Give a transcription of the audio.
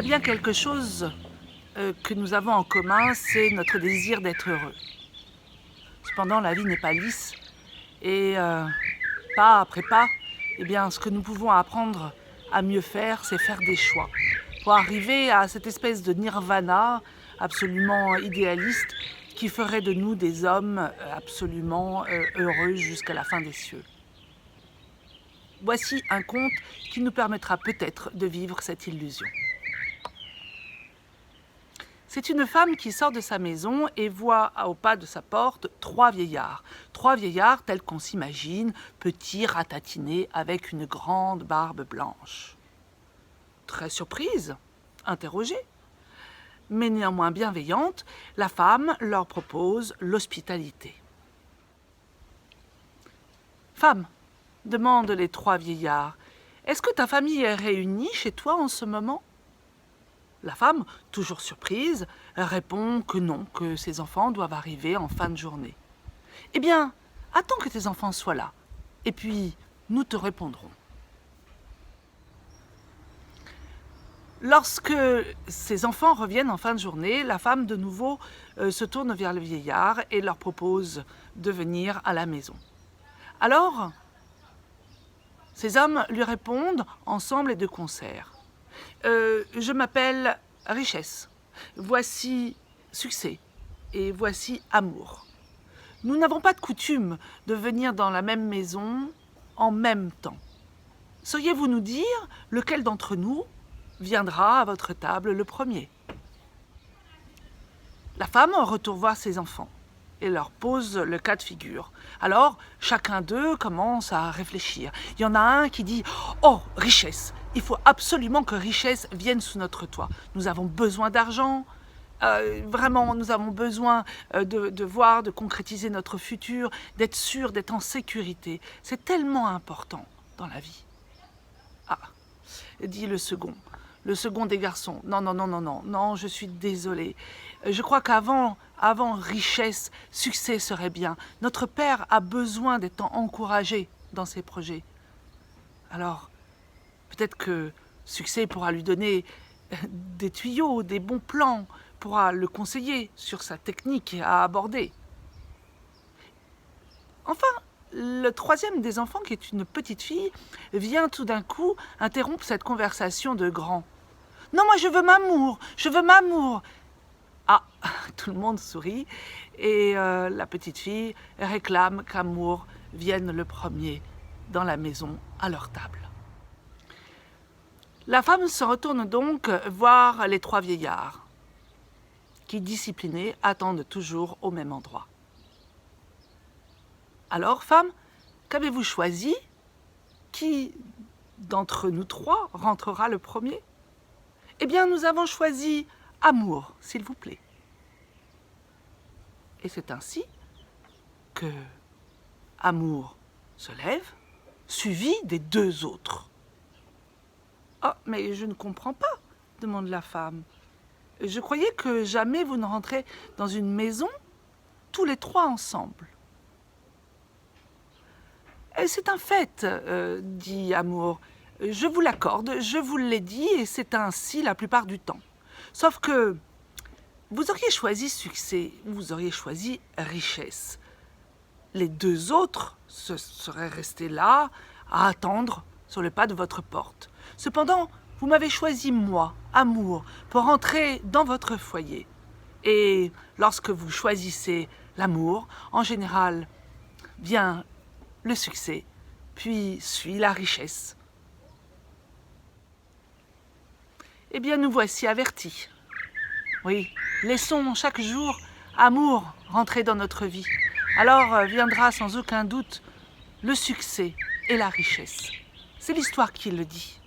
a bien quelque chose que nous avons en commun, c'est notre désir d'être heureux. Cependant, la vie n'est pas lisse et pas après pas, eh bien, ce que nous pouvons apprendre à mieux faire, c'est faire des choix. Pour arriver à cette espèce de nirvana absolument idéaliste qui ferait de nous des hommes absolument heureux jusqu'à la fin des cieux. Voici un conte qui nous permettra peut-être de vivre cette illusion. C'est une femme qui sort de sa maison et voit au pas de sa porte trois vieillards. Trois vieillards tels qu'on s'imagine, petits, ratatinés, avec une grande barbe blanche. Très surprise, interrogée, mais néanmoins bienveillante, la femme leur propose l'hospitalité. « Femme, demandent les trois vieillards, est-ce que ta famille est réunie chez toi en ce moment ?» La femme, toujours surprise, répond que non, que ses enfants doivent arriver en fin de journée. « Eh bien, attends que tes enfants soient là, et puis nous te répondrons. » Lorsque ses enfants reviennent en fin de journée, la femme de nouveau se tourne vers le vieillard et leur propose de venir à la maison. Alors, ces hommes lui répondent ensemble et de concert. Je m'appelle richesse, voici succès et voici amour. Nous n'avons pas de coutume de venir dans la même maison en même temps. Sauriez-vous nous dire lequel d'entre nous viendra à votre table le premier? La femme retourne voir ses enfants et leur pose le cas de figure. Alors, chacun d'eux commence à réfléchir. Il y en a un qui dit « Oh, richesse, il faut absolument que richesse vienne sous notre toit. Nous avons besoin d'argent, vraiment, nous avons besoin de voir, de concrétiser notre futur, d'être sûr, d'être en sécurité. C'est tellement important dans la vie. » Ah, dit le second des garçons. « Non, je suis désolé. Je crois qu'avant richesse, succès serait bien. Notre père a besoin d'être encouragé dans ses projets. Alors, peut-être que succès pourra lui donner des tuyaux, des bons plans, pourra le conseiller sur sa technique à aborder. » Enfin, le troisième des enfants, qui est une petite fille, vient tout d'un coup interrompre cette conversation de grands. « Non, moi je veux m'amour, je veux m'amour !» Ah, tout le monde sourit et la petite fille réclame qu'amour vienne le premier dans la maison à leur table. La femme se retourne donc voir les trois vieillards qui, disciplinés, attendent toujours au même endroit. Alors, femme, qu'avez-vous choisi? Qui d'entre nous trois rentrera le premier? Eh bien, nous avons choisi amour, s'il vous plaît. Et c'est ainsi que amour se lève, suivi des deux autres. « Oh, mais je ne comprends pas, demande la femme. Je croyais que jamais vous ne rentrez dans une maison tous les trois ensemble. » C'est un fait, dit Amour. Je vous l'accorde, je vous l'ai dit, et c'est ainsi la plupart du temps. Sauf que vous auriez choisi succès, vous auriez choisi richesse. Les deux autres se seraient restés là, à attendre sur le pas de votre porte. Cependant, vous m'avez choisi moi, amour, pour entrer dans votre foyer. Et lorsque vous choisissez l'amour, en général, vient le succès, puis suit la richesse. Eh bien, nous voici avertis. Oui, laissons chaque jour amour rentrer dans notre vie. Alors viendra sans aucun doute le succès et la richesse. C'est l'histoire qui le dit.